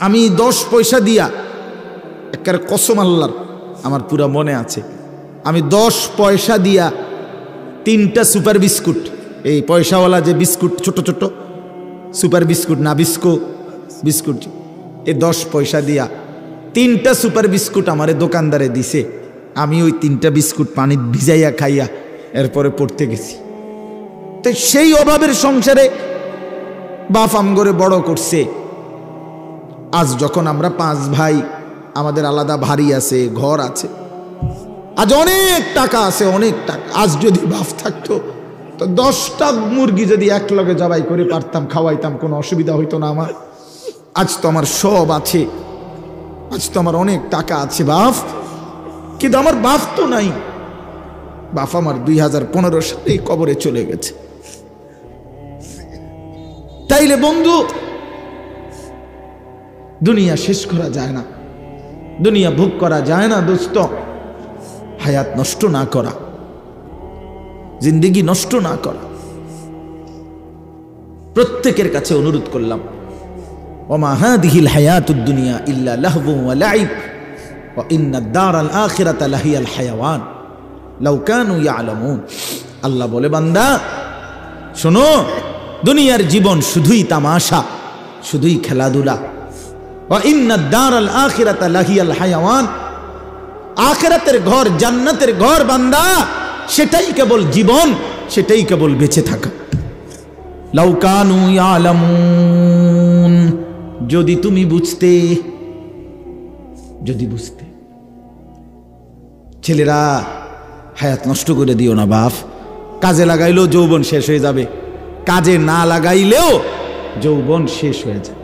আমি 10 পয়সা দিয়া, একেবারে কসম আল্লাহর, আমার পুরা মনে আছে, আমি 10 পয়সা দিয়া 3টা সুপার বিস্কুট, এই পয়সাওয়ালা যে বিস্কুট, ছোট ছোট সুপার বিস্কুট, না বিস্কো বিস্কুট, এই 10 পয়সা দিয়া 3টা সুপার বিস্কুট আমারে দোকানদারে দিছে। আমি ওই 3টা বিস্কুট পানি ভিজাইয়া খাইয়া এরপরে পড়তে গেছি। তো সেই অভাবের সংসারে বাপ আমগরে বড় করছে। আজ যখন আমরা 5 ভাই, আমাদের আলাদা বাড়ি আছে, ঘর আছে, আজ অনেক টাকা আছে, অনেক টাকা। আজ যদি বাপ থাকতো তো 10টা মুরগি যদি এক লগে জবাই করে পারতাম, খাওয়াইতাম, কোনো অসুবিধা হইতো না আমার। আজ তো আমার সব আছে, আজ তো আমার অনেক টাকা আছে বাপ, কিন্তু আমার বাপ তো নাই। বাপ আমার 2015 সালে কবরে চলে গেছে। তাইলে বন্ধু, দুনিয়া শেষ করা যায় না, দুনিয়া ভোগ করা যায় না দোস্ত। হায়াত নষ্ট না করা, জিন্দেগি নষ্ট না করা। প্রত্যেকের কাছে অনুরোধ করলাম, ওমা হাদিহিল হায়াতুদ দুনিয়া ইল্লা লাহবু ওয়া লাইব ওয়া ইন্নাদ দারাল আখিরাতা লাহিয়াল হায়াওয়ান লাউ কানু ইয়ালামুন। আল্লাহ বলে, বান্দা শোনো, দুনিয়ার জীবন শুধুই তামাশা, শুধুই খেলাধুলা। ওয়া ইন্নাদ দারাল আখিরাতা লাহিয়াল হায়াওয়ান, আখিরাতের ঘর, জান্নাতের ঘর বান্দা, সেটাই কেবল জীবন, সেটাই কেবল বেঁচে থাকা। লাউ কানু ইয়ালামুন, যদি তুমি বুঝতে, যদি বুঝতে। ছেলেরা, হায়াত নষ্ট করে দিও না বাপ। কাজে লাগাইলেও যৌবন শেষ হয়ে যাবে, কাজে না লাগাইলেও যৌবন শেষ হয়ে যায়।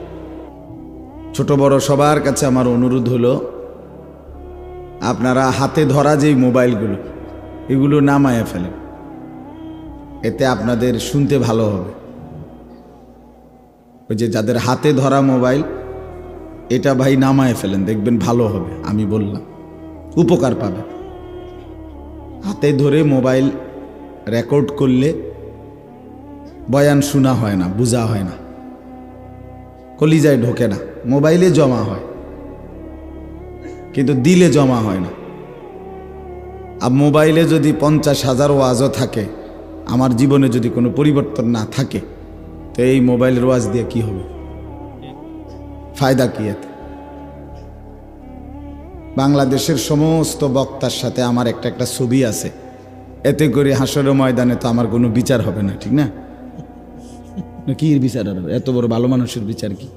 ছোট বড় সবার কাছে আমার অনুরোধ হলো, আপনারা হাতে ধরা যেই মোবাইলগুলো, এগুলো নামায়ে ফেলেন, এতে আপনাদের শুনতে ভালো হবে। ওই যে যাদের হাতে ধরা মোবাইল, এটা ভাই নামায়ে ফেলেন, দেখবেন ভালো হবে। আমি বললাম, উপকার পাবে। হাতে ধরে মোবাইল রেকর্ড করলে বয়ান শোনা হয় না, বোঝা হয় না, কলিজায় ঢোকে না। মোবাইলে জমা হয় কিন্তু দিলে জমা হয় না। আর মোবাইলে যদি 50,000 ওয়াজও থাকে, আমার জীবনে যদি কোনো পরিবর্তন না থাকে, তো এই মোবাইলের ওয়াজ দিয়ে কি হবে? ফায়দা কি এতে? বাংলাদেশের সমস্ত বক্তার সাথে আমার একটা ছবি আছে, এতে করে হাসরের ময়দানে তো আমার কোনো বিচার হবে না, ঠিক না? কি বিচার হবে? এত বড় ভালো মানুষের বিচার কি?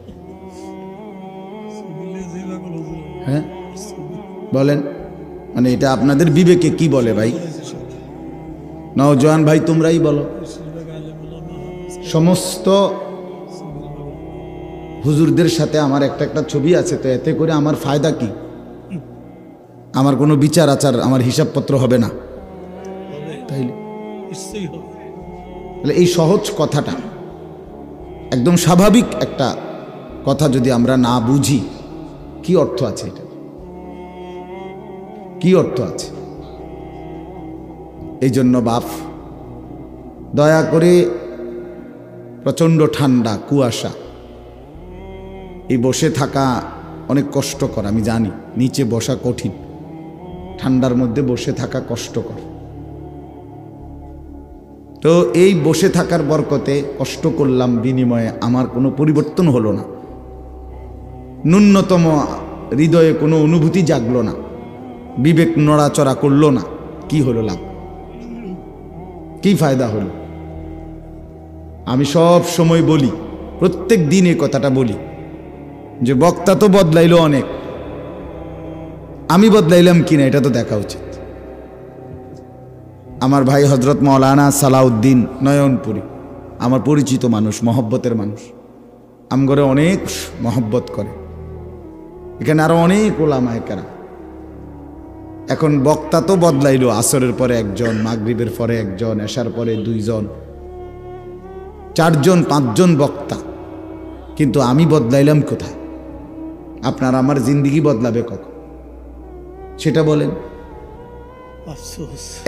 হ্যাঁ বলেন, মানে এটা আপনাদের বিবেকে কি বলে ভাই? নওজোয়ান ভাই তোমরাই বলো। সমস্ত হুজুরদের সাথে আমার একটা ছবি আছে, তো এতে করে আমার ফায়দা কি? আমার কোনো বিচার আচার, আমার হিসাবপত্র হবে না। তাইলে এই সহজ কথাটা, একদম স্বাভাবিক একটা কথা যদি আমরা না বুঝি, কি অর্থ আছে এটা? কি অর্থ আছে? এই জন্য বাপ, দয়া করে, প্রচণ্ড ঠান্ডা, কুয়াশা, এই বসে থাকা অনেক কষ্টকর, আমি জানি। নিচে বসা কঠিন, ঠান্ডার মধ্যে বসে থাকা কষ্টকর। তো এই বসে থাকার বরকতে কষ্ট করলাম, বিনিময়ে আমার কোনো পরিবর্তন হলো না, ন্যূনতম হৃদয়ে কোনো অনুভূতি জাগলো না, বিবেক নড়াচড়া করলো না। কি হলো লাভ? কি ফায়দা হলো? আমি সব সময় বলি, প্রত্যেক দিন এই কথাটা বলি, যে বক্তা তো বদলাইলো অনেক, আমি বদলাইলাম কিনা এটা তো দেখা উচিত। আমার ভাই হজরত মৌলানা সালাউদ্দিন নয়নপুরী, আমার পরিচিত মানুষ, মহব্বতের মানুষ, আমগরে অনেক মহব্বত করে। এখানে আরো অনেক ওলামায়ে কেরাম। এখন বক্তা তো বদলাইলো, আসরের পরে একজন, মাগরিবের পরে একজন, এশার পরে 2 জন, 4 জন 5 জন বক্তা, কিন্তু আমি বদলাইলাম কোথায়? আপনার আমার জিন্দেগি বদলাবে কখন সেটা বলেন?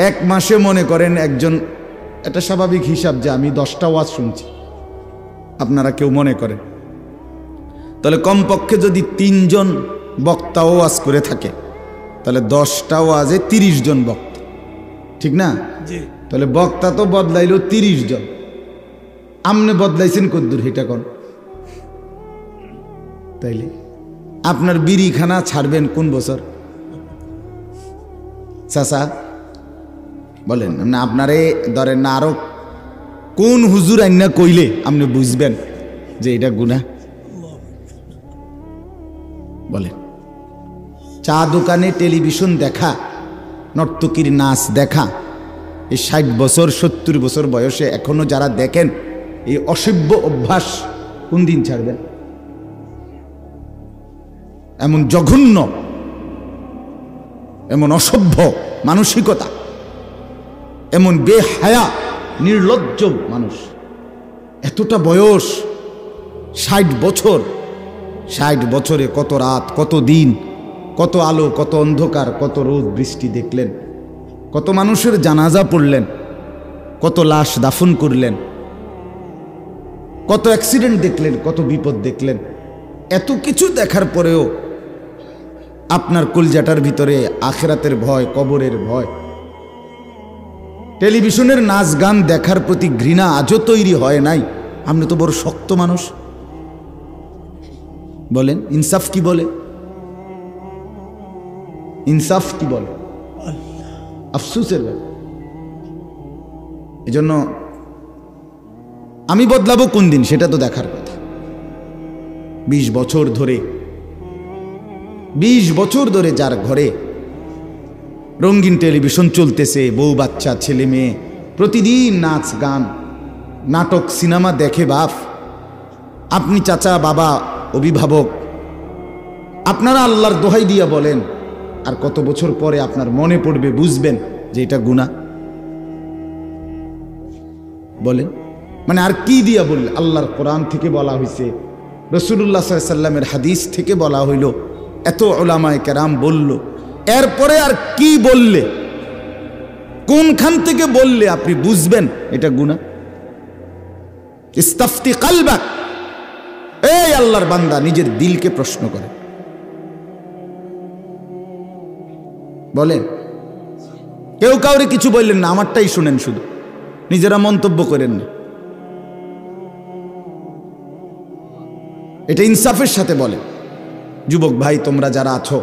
এক মাসে মনে করেন একজন, এটা স্বাভাবিক হিসাব যে আমি 10টা ওয়াজ শুনছি, আপনারা কেউ মনে করেন তাহলে কমপক্ষে যদি 3 জন বক্তা ওয়াজ করে থাকে তাহলে 10টা ওয়াজে 30 জন বক্তা, ঠিক না? তাহলে বক্তা তো বদলাইলো 30 জন, আমনে বদলাইছেন কদ্দুর এটা কোন? তাইলে আপনার বিড়িখানা ছাড়বেন কোন বছর? চাচা বলেন, না আপনারে ধরেন না আরো কোন হুজুর আইনা কইলে আপনি বুঝবেন যে এটা গুনাহ? বলেন। চা দোকানে টেলিভিশন দেখা, নর্তকীর নাচ দেখা, এই 60 বছর 70 বছর বয়সে এখনো যারা দেখেন এই অসভ্য অভ্যাস কোন দিন ছাড়বেন? এমন জঘন্য, এমন অসভ্য মানসিকতা, এমন বেহায়া নির্লজ্জ মানুষ, এতটা বয়স 60 বছর, 60 বছরে কত রাত, কত দিন, কত আলো, কত অন্ধকার, কত রোদ বৃষ্টি দেখলেন, কত মানুষের জানাজা পড়লেন, কত লাশ দাফন করলেন, কত অ্যাক্সিডেন্ট দেখলেন, কত বিপদ দেখলেন। এত কিছু দেখার পরেও আপনার কলজাটার ভিতরে আখিরাতের ভয়, কবরের ভয়, টেলিভিশনের নাচ গান দেখার প্রতি ঘৃণা আজও তৈরি হয় নাই। আপনি তো বড় শক্ত মানুষ। বলেন ইনসাফ কি বলে? ইনসাফ কি বলে? আফসোসের ব্যাপার। এজন্য আমি বদলাবো কোন দিন সেটা তো দেখার কথা। 20 বছর ধরে, 20 বছর ধরে যার ঘরে রঙিন টেলিভিশন চলতেছে, বউ বাচ্চা ছেলে মেয়ে প্রতিদিন নাচ গান নাটক সিনেমা দেখে বাপ, আপনি চাচা বাবা অভিভাবক, আপনারা আল্লাহর দোহাই দিয়া বলেন আর কত বছর পরে আপনার মনে পড়বে, বুঝবেন যে এটা গুনাহ? বলেন মানে আর কি দিয়া বললে? আল্লাহর কোরআন থেকে বলা হয়েছে, রাসূলুল্লাহ সাল্লাল্লাহু আলাইহি সাল্লামের হাদিস থেকে বলা হইল, এত উলামায়ে কেরাম বলল, এরপরে আর কি বললে, কোনখান থেকে বললে আপনি বুঝবেন এটা গুনাহ? ইস্তাফতি কলবাক, এই আল্লাহর বান্দা নিজের দিলকে প্রশ্ন করে বলেন। কেউ কাউরে কিছু বললেন না, আমারটাই শুনেন, শুধু নিজেরা মন্তব্য করেন না। এটা ইনসাফের সাথে বলে। যুবক ভাই তোমরা যারা আছো,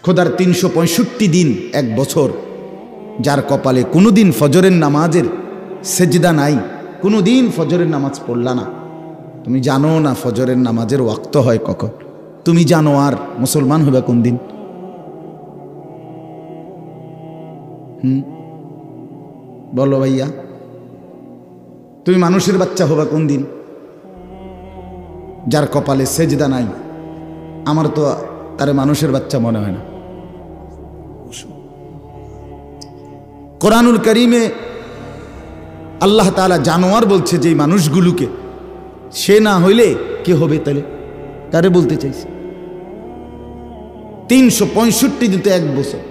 খোদার 365 দিন, 1 বছর, যার কপালে কোনোদিন ফজরের নামাজের সেজদা নাই, কোনোদিন ফজরের নামাজ পড়লা না, তুমি জানো না ফজরের নামাজের ওয়াক্ত হয় কখন, তুমি জানো আর মুসলমান হবে কোন দিন? বলো ভাইয়া, তুমি মানুষের বাচ্চা হবা কোন দিন? যার কপালে সেজদা নাই, আমার তো তারে মানুষের বাচ্চা মনে হয় না। কোরআনুল কারীমে আল্লাহ তাআলা জানোয়ার বলছে যে মানুষগুলোকে, সে না হইলে কে হবে? তাহলে কারে বলতে চাইছে? 365 দিন তো 1 বছর,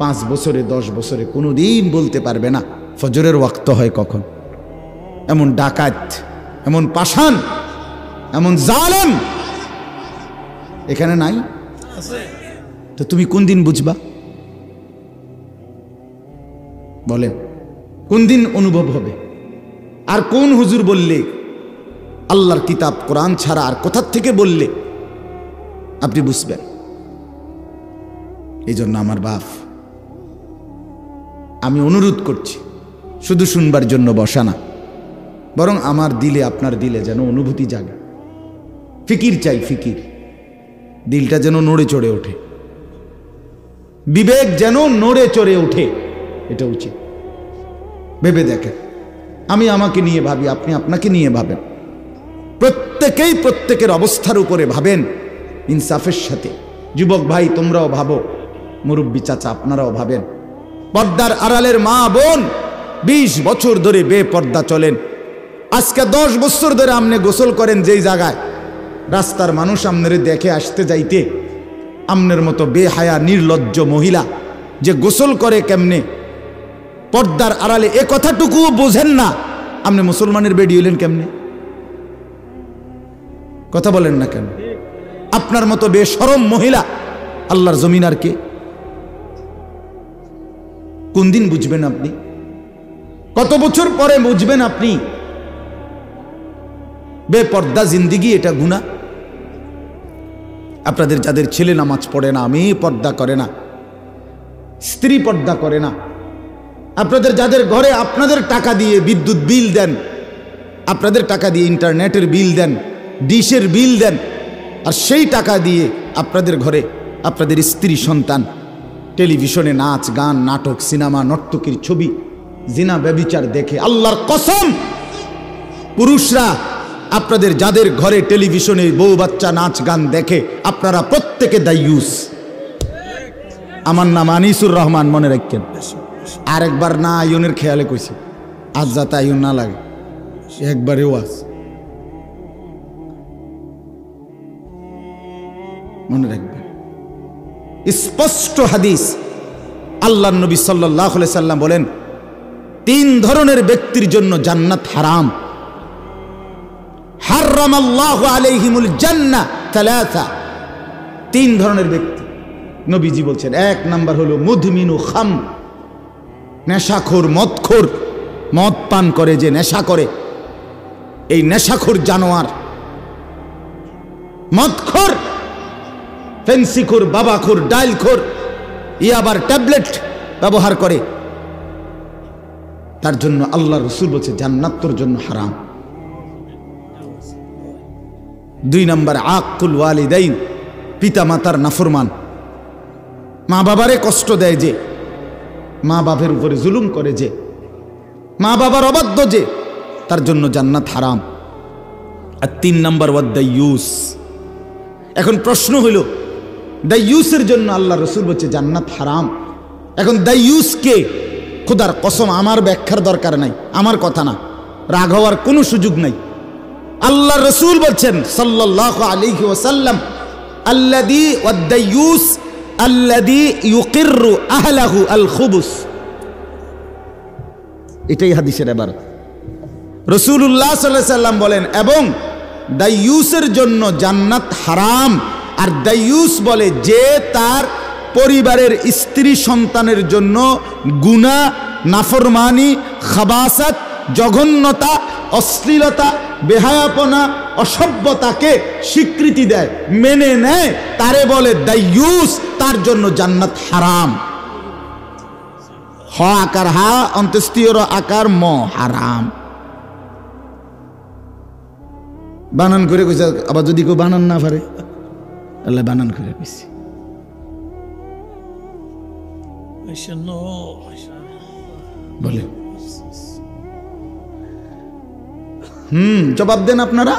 5 বছরে 10 বছরে কোনোদিন বলতে পারবে না ফজরের ওয়াক্ত হয় কখন। এমন ডাকাত, এমন পাষাণ, এমন জালেম এখানে নাই? তো তুমি কোন দিন বুঝবা? বলেন কোন দিন অনুভব হবে? আর কোন হুজুর বললে, আল্লাহর কিতাব কোরআন ছাড়া আর কোথা থেকে বললে আপনি বুঝবেন? এই জন্য আমার বাপ, আমি অনুরোধ করছি, শুধু শুনবার জন্য বসা না, বরং আমার দিলে, আপনার দিলে যেন অনুভূতি জাগে। ফিকির চাই, ফিকির, দিলটা যেন নড়ে চড়ে ওঠে, বিবেক যেন নড়ে চড়ে ওঠে, এটা উচিত। ভেবে দেখেন, আমি আমাকে নিয়ে ভাবি, আপনি আপনাকে নিয়ে ভাবেন, প্রত্যেকেই প্রত্যেকের অবস্থার উপরে ভাবেন ইনসাফের সাথে। যুবক ভাই তোমরাও ভাবো, মুরব্বী চাচা আপনারাও ভাবেন, পর্দার আড়ালের মা বোন 20 বছর ধরে বেপর্দা চলেন, আজকে 10 বছর ধরে আপনি গোসল করেন যেই জায়গায়, রাস্তার মানুষ আপনারে দেখে আসতে যাইতে আমনের মতো বেহায়া নির্লজ্জ মহিলা যে গোসল করে কেমনে পর্দার আড়ালে, এ কথাটুকুও বোঝেন না, আপনি মুসলমানের বেডি হইলেন কেমনে? কথা বলেন না কেন? আপনার মতো বেশরম মহিলা আল্লাহর জমিন আর কে? কোন দিন বুঝবেন আপনি? কত বছর পরে বুঝবেন আপনি বেপর্দা জিন্দিগি এটা গুনাহ? আপনাদের যাদের ছেলে নামাজ পড়ে না, মেয়ে পর্দা করে না, স্ত্রী পর্দা করে না, আপনাদের যাদের ঘরে আপনাদের টাকা দিয়ে বিদ্যুৎ বিল দেন, আপনাদের টাকা দিয়ে ইন্টারনেটের বিল দেন, ডিশের বিল দেন, আর সেই টাকা দিয়ে আপনাদের ঘরে আপনাদের স্ত্রী সন্তান টেলিভিশনে নাচ গান নাটক সিনেমা নর্তকীর ছবি জিনা ব্যভিচার দেখে, আল্লাহর কসম পুরুষরা আপনাদের যাদের ঘরে টেলিভিশনে বউ বাচ্চা নাচ গান দেখে আপনারা প্রত্যেকে দায়ুস। আমার নাম আনিসুর রহমান, মনে রাখেন। আরেকবার না আয়নের খেয়ালে কইছি, আজ যাতে আয়ন না লাগে, একবারেও আজ মনে রাখবেন। স্পষ্ট হাদিস, আল্লাহর নবী সাল্লাল্লাহু আলাইহি সাল্লাম বলেন 3 ধরনের ব্যক্তির জন্য জান্নাত হারাম। হারামাল্লাহু আলাইহিমুল জান্নাহ তালাসা, 3 ধরনের ব্যক্তি নবীজি বলছেন। 1 নাম্বার হলো মুদমিনু খাম, নেশাখোর মদখোর, মদ পান করে যে নেশা করে, এই নেশাখোর জানোয়ার মদখোর, ফেন্সিখোর, বাবাখোর, ডাইলখোর, আবার ট্যাবলেট ব্যবহার করে, তার জন্য আল্লাহ রাসূল বলছে জান্নাত তোর জন্য হারাম। 2 নাম্বার আকুল ওয়ালিদাইন, পিতা মাতার নাফরমান, মা বাবারে কষ্ট দেয় যে, মা বাবার উপরে জুলুম করে যে, মা বাবার অবাধ্য যে, তার জন্য জান্নাত হারাম। আর 3 নাম্বার ওয়াদাইয়ুস। এখন প্রশ্ন হইল দাইয়ুসের জন্য আল্লাহ রাসূল বলছে জান্নাত হারাম। এখন দাইয়ুস কে? খোদার কসম আমার ব্যাখ্যার দরকার নাই, আমার কথা না, রাগ হওয়ার কোনো সুযোগ নাই। আল্লাহ রাসূল বলছেন সাল্লাল্লাহু আলাইহি ওয়াসাল্লাম আল্লাযী ওয়াদাইয়ুস আল্লাযী ইউকিররু আহলাহু আল খুবুস। এটাই হাদিসের ইবারত। রাসূলুল্লাহ সাল্লাল্লাহু আলাইহি সাল্লাম বলেন এবং দাইয়ুসের জন্য জান্নাত হারাম। আর দাইয়ুস বলে যে তার পরিবারের স্ত্রী সন্তানের জন্য গুনাহ, নাফরমানি, খাবাসাত, জঘন্যতা, অশ্লীলতা, বেহায়াপনা, অসভ্যতাকে স্বীকৃতি দেয়, মেনে নেয়, তারে বলে দাইয়ুস, তার জন্য জান্নাত হারাম। হ আকার হা, অন্ত্যেষ্টিয় আকার ম, হারাম। বানান করে কইছে, আবার যদি কেউ বানান না পারে আল্লাহ বানান করে কইছে। বলে জবাব দেন আপনারা।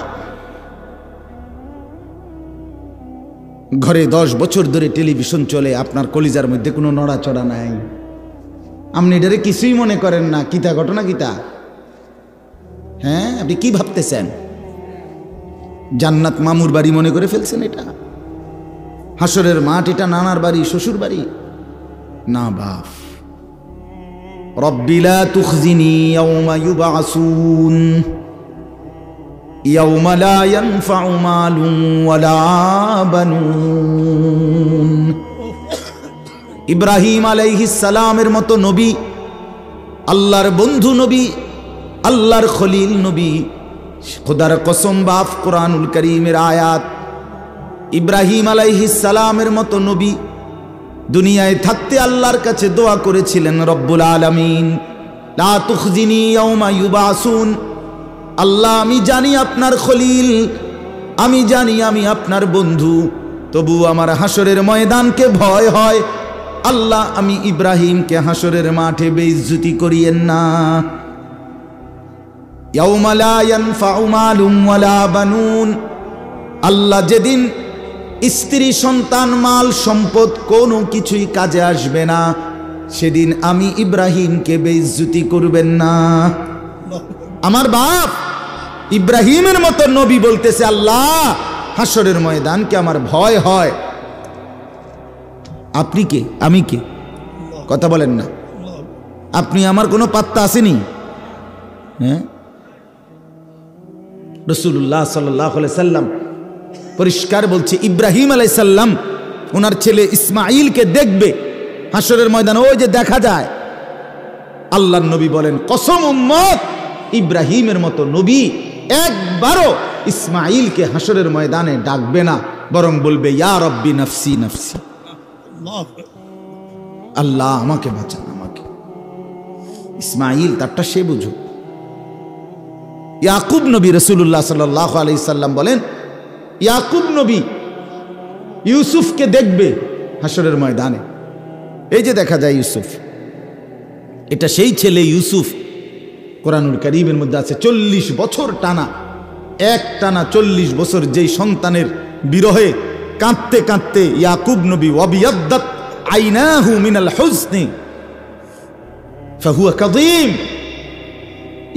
ঘরে 10 বছর ধরে টেলিভিশন চলে, আপনার কলিজার মধ্যে কোনো নড়াচড়া নাই, আপনি এটারে কিছুই মনে করেন না। কিতা ঘটনা কিতা? হ্যাঁ, আপনি কি ভাবতেছেন? জান্নাত মামুর বাড়ি মনে করে ফেলছেন? এটা হাসরের মাঠ, এটা নানার বাড়ি, শ্বশুর বাড়ি না। বাপ রব্বি লা তুখজিনি ইয়াওমা ইউবআসুন ইয়াওমা লা ইয়ানফাউ মালুন ওয়ালা বানুন। ইব্রাহিম আলাইহিস সালামের মতো নবী, আল্লাহর বন্ধু নবী, আল্লাহর খলিল নবী, খোদার কসম বাপ, কোরআনুল কারীমের আয়াত। ইব্রাহিম আলাইহিস সালামের মতো নবী দুনিয়ায় থাকতে আল্লাহর কাছে দোয়া করেছিলেন, রব্বুল আলামিন লা তুখজিনি ইয়াওমা ইউবআসুন। আল্লাহ, আমি জানি আপনার খলিল, আমি জানি আমি আপনার বন্ধু, তবু আমার হাসরের ময়দানকে ভয় হয়। আল্লাহ, আমি ইব্রাহিমকে হাসরের মাঠে বেইজ্জতি করিয়েন না। ইয়াওমা লা ইয়ানফাউ মালুন ওয়ালা বানুন। আল্লাহ, যেদিন স্ত্রী সন্তান মাল সম্পদ কোনো কিছুই কাজে আসবে না, সেদিন আমি ইব্রাহিমকে বেইজ্জতি করবেন না। আমার বাপ ইব্রাহিমের মতো নবী বলতেছে, আল্লাহ হাসরের ময়দানকে আমার ভয় হয়। আপনি কে? আমি কে? কথা বলেন না। আপনি আমার কোনো পাত্তা আসেনি? হ্যাঁ, রাসূলুল্লাহ সাল্লাল্লাহু আলাইহি সাল্লাম পরিষ্কার বলছে ইব্রাহিম আলাইহিস সালাম ওনার ছেলে ইসমাঈলকে দেখবে হাসরের ময়দানে, ওই যে দেখা যায়। আল্লাহর নবী বলেন, কসম উম্মত, ইব্রাহিমের মতো নবী একবারও ইসমাঈলকে হাসরের ময়দানে ডাকবে না, বরং বলবে ইয়া রব্বি নফসি নফসি, আল্লাহ আমাকে বাঁচান আমাকে। ইসমাঈল তারটা সে বুঝো। ইয়াকুব নবী, রাসূলুল্লাহ সাল্লাল্লাহু আলাইহি সাল্লাম বলেন ইয়াকুব নবী ইউসুফকে দেখবে হাসরের ময়দানে। এই যে দেখা যায় ইউসুফ, এটা সেই ছেলে ইউসুফ। কোরআনুল কারীমের মধ্যে আছে 40 বছর টানা, এক টানা 40 বছর যেই সন্তানের বিরহে কাঁদতে কাঁদতে ইয়াকুব নবী ওয়াবিয়াদ্দাত আইনাহু মিনাল হুজনি ফাহুয়া কাযীম।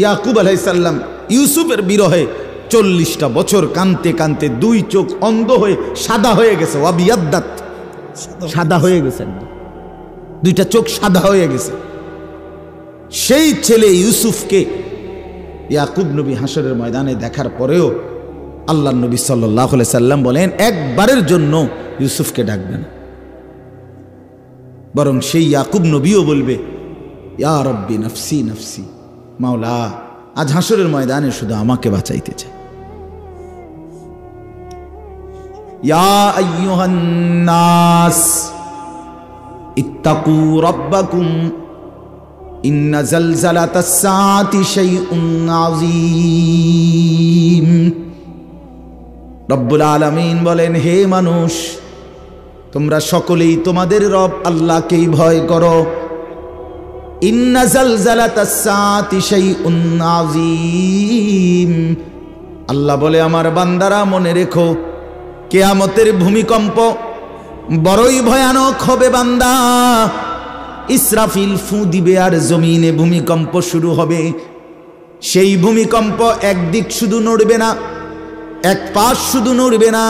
ইয়াকুব আলাইহিস সালাম ইউসুফের বিরহে 40টা বছর কাঁদতে কাঁদতে দুই চোখ অন্ধ হয়ে সাদা হয়ে গেছে, ওয়াবিয়াদ্দাত সাদা হয়ে গেছে, দুইটা চোখ সাদা হয়ে গেছে। সেই ছেলে ইউসুফকে ইয়াকুব নবী হাসরের ময়দানে দেখার পরেও আল্লাহর নবী সাল্লাল্লাহু আলাইহি সাল্লাম বলেন একবারের জন্য ইউসুফকে ডাকবে না, বরং সেই ইয়াকুব নবীও বলবে ইয়া রব্বি নফসি নফসি, মাওলা আজ হাসরের ময়দানে শুধু আমাকে বাঁচাইতে চাই। ইয়া আইয়ুহান নাস ইত্তাকু রাব্বাকুম ইন্না জালজালাতাস সাআতি শাইউন আযীম। রব্বুল আলামিন বলেন, হে মানুষ, তোমরা সকলেই তোমাদের রব আল্লাহকেই ভয় করো। ইন্না জালজালাতাস সাআতি শাইউন আযীম। আল্লাহ বলে, আমার বান্দারা মনে রেখো, কিয়ামতের ভূমিকম্প বড়ই ভয়ানক হবে বান্দা। ইসরাফিল ফু দিবে আর জমিনে ভূমিকম্প শুরু হবে। সেই ভূমিকম্প একদিক শুধু নড়বে না, এক পাশ শুধু নড়বে না,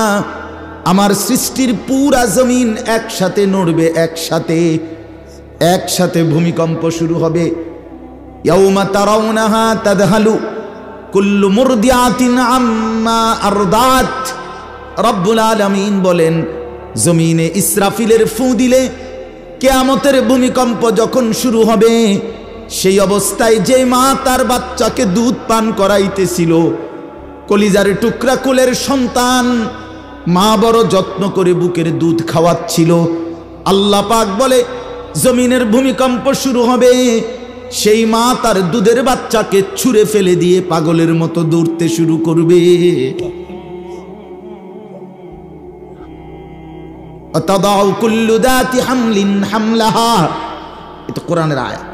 আমার সৃষ্টির পুরা জমিন একসাথে নড়বে, একসাথে ভূমিকম্প শুরু হবে। ইয়াউমা তারাউনাহা তাদহালু কুল্লু মুরদিআতিন আম্মা আরদাত। রব্বুল আলামিন বলেন, জমিনে ইসরাফিলের ফু দিলে কিয়ামতের ভূমিকম্প যখন শুরু হবে, সেই অবস্থায় যে মা তার বাচ্চাকে দুধ পান করাইতেছিল, কলিজার টুকরা কোলের সন্তান, মা বড় যত্ন করে বুকের দুধ খাওয়াচ্ছিল, আল্লাহ পাক বলে জমিনের ভূমিকম্প শুরু হবে, সেই মা তার দুধের বাচ্চাকে ছুঁড়ে ফেলে দিয়ে পাগলের মতো দৌড়তে শুরু করবে। তাদাউ কুল্লু যাতি হামলিন হামলাহা, এটা কোরআনের আয়াত।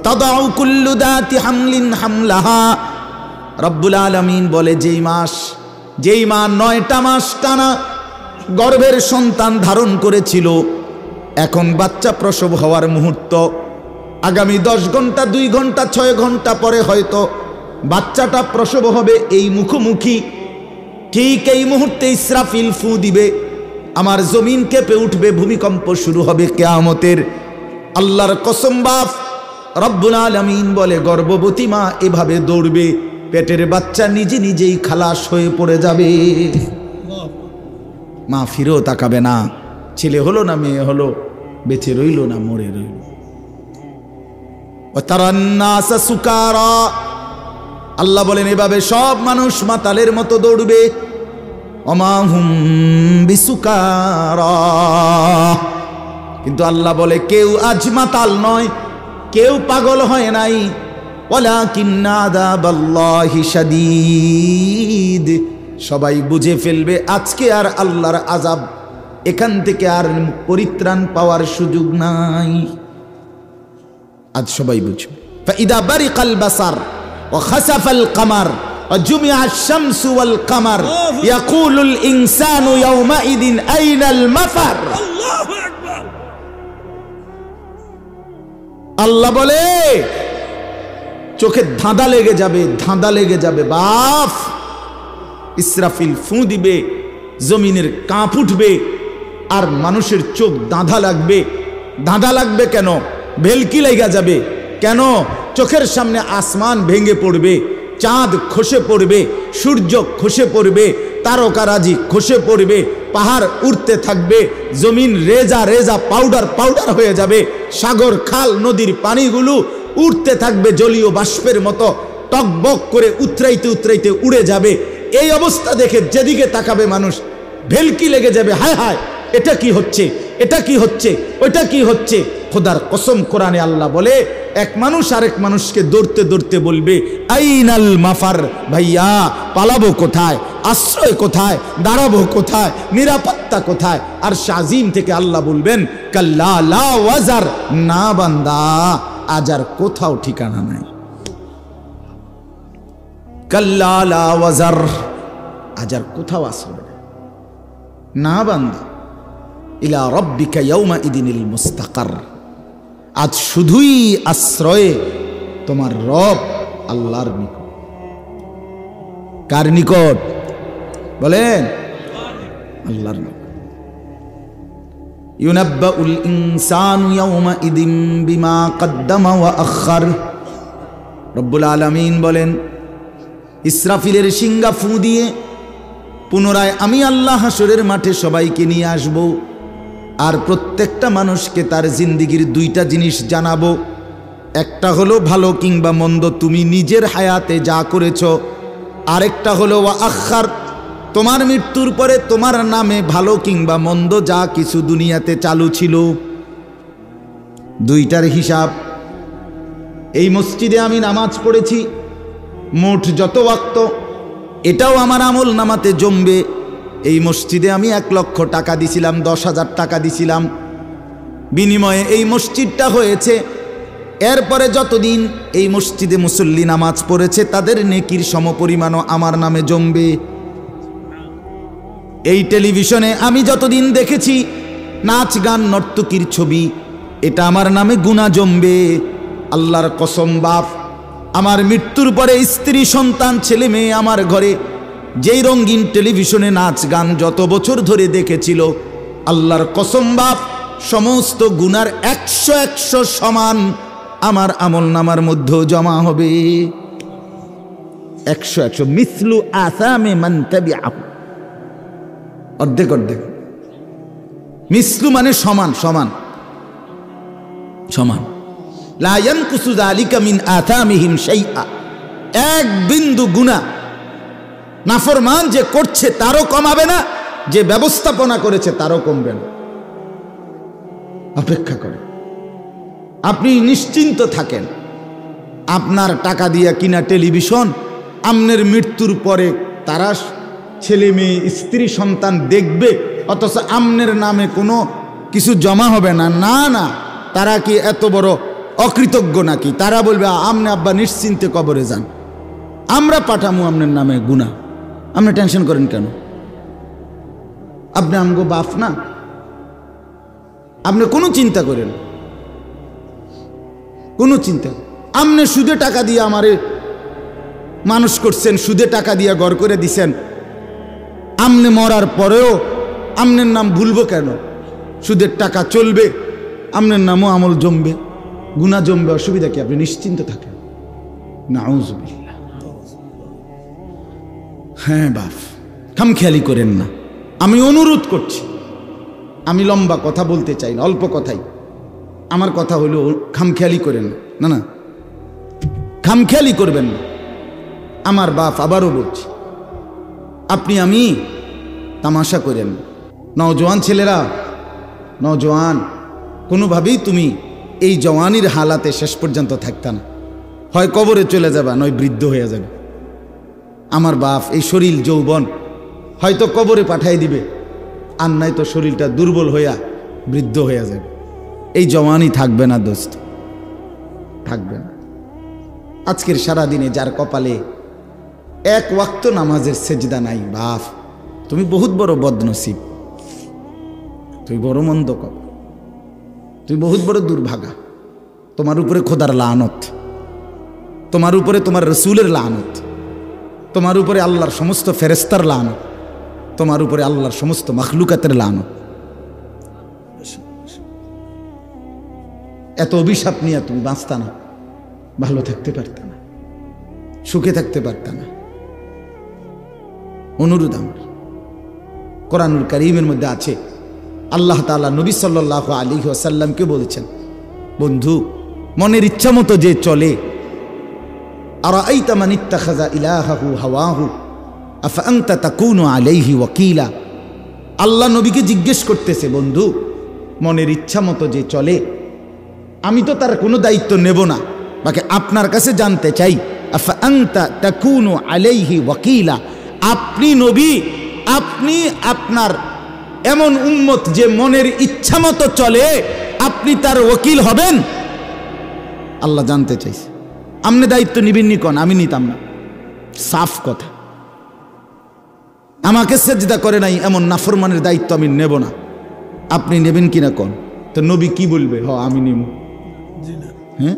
তাদাউ কুল্লু যাতি হামলিন হামলাহা। রব্বুল আলামিন বলে, যেই মা 9টা মাস টানা গর্ভের সন্তান ধারণ করেছিল, এখন বাচ্চা প্রসব হওয়ার মুহূর্ত, আগামী 10 ঘন্টা 2 ঘন্টা 6 ঘন্টা পরে হয়তো বাচ্চাটা প্রসব হবে, এই মুখোমুখি ঠিক এই মুহূর্তে ইসরাফিল ফু দিবে, আমার জমিন কেঁপে উঠবে, ভূমিকম্প শুরু হবে কিয়ামতের। আল্লাহর কসম বাপ রব্বুল আলামিন বলে, গর্ভবতী মা এভাবে দৌড়বে, পেটের বাচ্চা নিজে নিজেই খালাস হয়ে পড়ে যাবে, মা ফিরেও তাকাবে না, ছেলে হলো না মেয়ে হলো, বেঁচে রইল না মরে রইল। ওয়াতারান নাস সুকারা, আল্লাহ বলেন এভাবে সব মানুষ মাতালের মতো দৌড়বে। ওমা হুম বিসুকারা, কিন্তু আল্লাহ বলে কেউ আজ মাতাল নয়, কেউ পাগল হয় নাই। ওয়ালাকিন্না আযাবাল্লাহি শাদীদ, সবাই বুঝে ফেলবে আজকে আর আল্লাহর আযাব, এখান থেকে আর পরিত্রাণ পাওয়ার সুযোগ নাই। আজ সবাই বুঝবে। ফাইদা বারিকাল বাসার ওয়া খাসাফাল কামার ওয়া জুমিআশ শামসু ওয়াল কামার ইয়াকুলুল ইনসানু ইয়াওমাইদিন আইনাল মাফার। আল্লাহু আকবার। আল্লাহ বলে চোখে ধাঁধা লেগে যাবে, ধাঁধা লেগে যাবে বাপ। ইসরাফিল ফু দিবে, জমিনের কাঁপ উঠবে, আর মানুষের চোখ ধাঁধা লাগবে। ধাঁধা লাগবে কেন? ভেলকি লেগে যাবে কেন? চোখের সামনে আসমান ভেঙে পড়বে, চাঁদ খসে পড়বে, সূর্য খসে পড়বে, তারকারাজি খসে পড়বে, পাহাড় উঠতে থাকবে, জমিন রেজা রেজা পাউডার পাউডার হয়ে যাবে, সাগর খাল নদীর পানিগুলো উঠতে থাকবে জলীয় বাষ্পের মতো, টকবক করে উতরাইতে উতরাইতে উড়ে যাবে। এই অবস্থা দেখে যেদিকে তাকাবে মানুষ ভেলকি লেগে যাবে, হায় হায় এটা কি হচ্ছে, এটা কি হচ্ছে, ওইটা কি হচ্ছে। খোদার কসম, কোরআনে আল্লাহ বলে এক মানুষ আরেক মানুষকে দৌড়তে দৌড়তে বলবে আইনাল মাফার, ভাইয়া পালাবো কোথায়, আশ্রয় কোথায়, দাঁড়াবো কোথায়, নিরাপত্তা কোথায়। আর শাজিম থেকে আল্লাহ বলবেন কাল্লা লা ওয়াজার, না বান্দা আজ আর কোথাও ঠিকানা নাই। কাল্লা লা ওয়াজার, আজ আর কোথাও আশ্রয় নেই। না বান্দা, ইলা রব্বিকা ইয়াউমা ইদিনিল মুস্তাকার, আজ শুধুই আশ্রয়ে তোমার রব আল্লাহর নিকট। কার নিকট বলেন? আল্লাহর নিকট। ইউনাব্বাউল ইনসানু ইয়াউমা ইদিন বিমা কদ্দামা ওয়া আখার। রব্বুল আলামিন বলেন ইসরাফিলের শিঙ্গা ফু দিয়ে পুনরায় আমি আল্লাহ হাসরের মাঠে সবাইকে নিয়ে আসব, আর প্রত্যেকটা মানুষকে তার জিন্দিগির দুইটা জিনিস জানাবো। একটা হলো ভালো কিংবা মন্দ তুমি নিজের হায়াতে যা করেছ, আরেকটা হলো ওয়া আখার, তোমার মৃত্যুর পরে তোমার নামে ভালো কিংবা মন্দ যা কিছু দুনিয়াতে চালু ছিল, দুইটার হিসাব। এই মসজিদে আমি নামাজ পড়েছি মোট যত ওয়াক্ত, এটাও আমার আমল নামাতে জমবে। এই মসজিদে আমি 1 লক্ষ টাকা দিছিলাম, 10,000 টাকা দিছিলাম, বিনিময়ে এই মসজিদটা হয়েছে। এরপরে যতদিন এই মসজিদে মুসল্লি নামাজ পড়েছে তাদের নেকির সমপরিমাণও আমার নামে জমবে। এই টেলিভিশনে আমি যতদিন দেখেছি নাচ গান নর্তকীর ছবি, এটা আমার নামে গুনাহ জমবে। আল্লাহর কসম বাপ, আমার মৃত্যুর পরে স্ত্রী সন্তান ছেলে মেয়ে আমার ঘরে যেই রঙিন টেলিভিশনে নাচ গান যত বছর ধরে দেখেছিল, আল্লাহর কসম বাপ, সমস্ত গুনার 100 সমান আমার আমল নামার মধ্যেও জমা হবে। 100 মিসলু আসামে মান তাবিআহু, অর্ধেক অর্ধেক। মিসলু মানে সমান সমান সমান। লা ইয়ানকুসু যালিকা মিন আথামিহিম শাইআ, এক বিন্দু গুনাহ নাফরমান যে করছে তারও কমাবে না, যে ব্যবস্থাপনা করেছে তারও কমবে না। অপেক্ষা করে আপনি নিশ্চিন্ত থাকেন। আপনার টাকা দিয়ে কিনা টেলিভিশন আপনার মৃত্যুর পরে তারা ছেলে মেয়ে স্ত্রী সন্তান দেখবে, অথচ আপনার নামে কোনো কিছু জমা হবে না। না না, তারা কি এত বড় অকৃতজ্ঞ নাকি? তারা বলবে আমনে আব্বা নিশ্চিন্তে কবরে যান, আমরা পাঠামু আপনার নামে গুনাহ, আপনি টেনশন করেন কেন? আপনি আমগো বাপ না, আপনি কোনো চিন্তা করেন, কোনো চিন্তা। আপনি সুদে টাকা দিয়ে আমারে মানুষ করছেন, সুদে টাকা দিয়ে ঘর করে দিছেন, আপনি মরার পরেও আপনার নাম ভুলবো কেন? সুদের টাকা চলবে, আপনার নামও আমল জমবে, গুনাহ জমবে, অসুবিধা কি? আপনি নিশ্চিন্ত থাকেন। নাউযুবিল্লাহ। হ্যাঁ বাপ, খামখেয়ালি করেন না, আমি অনুরোধ করছি। আমি লম্বা কথা বলতে চাই না, অল্প কথাই। আমার কথা হলো খামখেয়ালি করেন না, না না, খামখেয়ালি করবেন না। আমার বাপ, আবারও বলছি, আপনি আমি তামাশা করেন না। নওজোয়ান ছেলেরা, নওজোয়ান, কোনোভাবেই তুমি এই জওয়ানির হালাতে শেষ পর্যন্ত থাকতা না, হয় কবরে চলে যাবা নয় বৃদ্ধ হয়ে যাবে। আমার বাপ, এই শরীর যৌবন হয়তো কবরে পাঠাই দিবে, আর নাই তো শরীরটা দুর্বল হইয়া বৃদ্ধ হয়ে যাবে। এই জওয়ানি থাকবে না দোস্ত, থাকবে না। আজকের সারাদিনে যার কপালে 1 ওয়াক্ত নামাজের সেজদা নাই, বাপ তুমি বহুত বড় বদনসিব, তুই বড় মন্দ কর, তুই বহুত বড় দুর্ভাগা। তোমার উপরে খোদার লানত, তোমার উপরে তোমার রসুলের লানত, তোমার উপরে আল্লাহর সমস্ত ফেরেস্তার লানত, তোমার উপরে আল্লাহর সমস্ত মখলুকাতের লানত। এত অভিশাপ নিয়ে তুমি বাঁচতা না, ভালো থাকতে পারত না। সুখে থাকতে পারত না। অনুরোধ আমার, কোরআনুল কারীমের মধ্যে আছে, আল্লাহ তাআলা নবী সাল্লাল্লাহু আলাইহি ওয়াসাল্লামকে বলেছেন, বন্ধু মনের ইচ্ছা মতো যে চলে, আরাআইতা মান ইত্তাখাযা ইলাহাহু হাওয়াহু আফা আনতা তাকুনু আলাইহি ওয়াকিলা। আল্লাহ নবীকে জিজ্ঞেস করতেছে, বন্ধু মনের ইচ্ছা মতো যে চলে, আমি তো তার কোনো দায়িত্ব নেব না, বাকি আপনার কাছে জানতে চাই, আফা আনতা তাকুনু আলাইহি ওয়াকিলা, আপনি নবী, আপনি আপনার এমন উম্মত যে মনের ইচ্ছা মতো চলে, আপনি তার ওকিল হবেন? আল্লাহ জানতে চাইছে। আপনি দায়িত্ব নিবেননি কোন? আমি নিতাম না, সাফ কথা। আমাকে সেজদা করে নাই এমন নাফরমানের দায়িত্ব আমি নেব না, আপনি নেবেন কিনা কোন? তো নবী কি বলবে? হ আমি নিব। হ্যাঁ,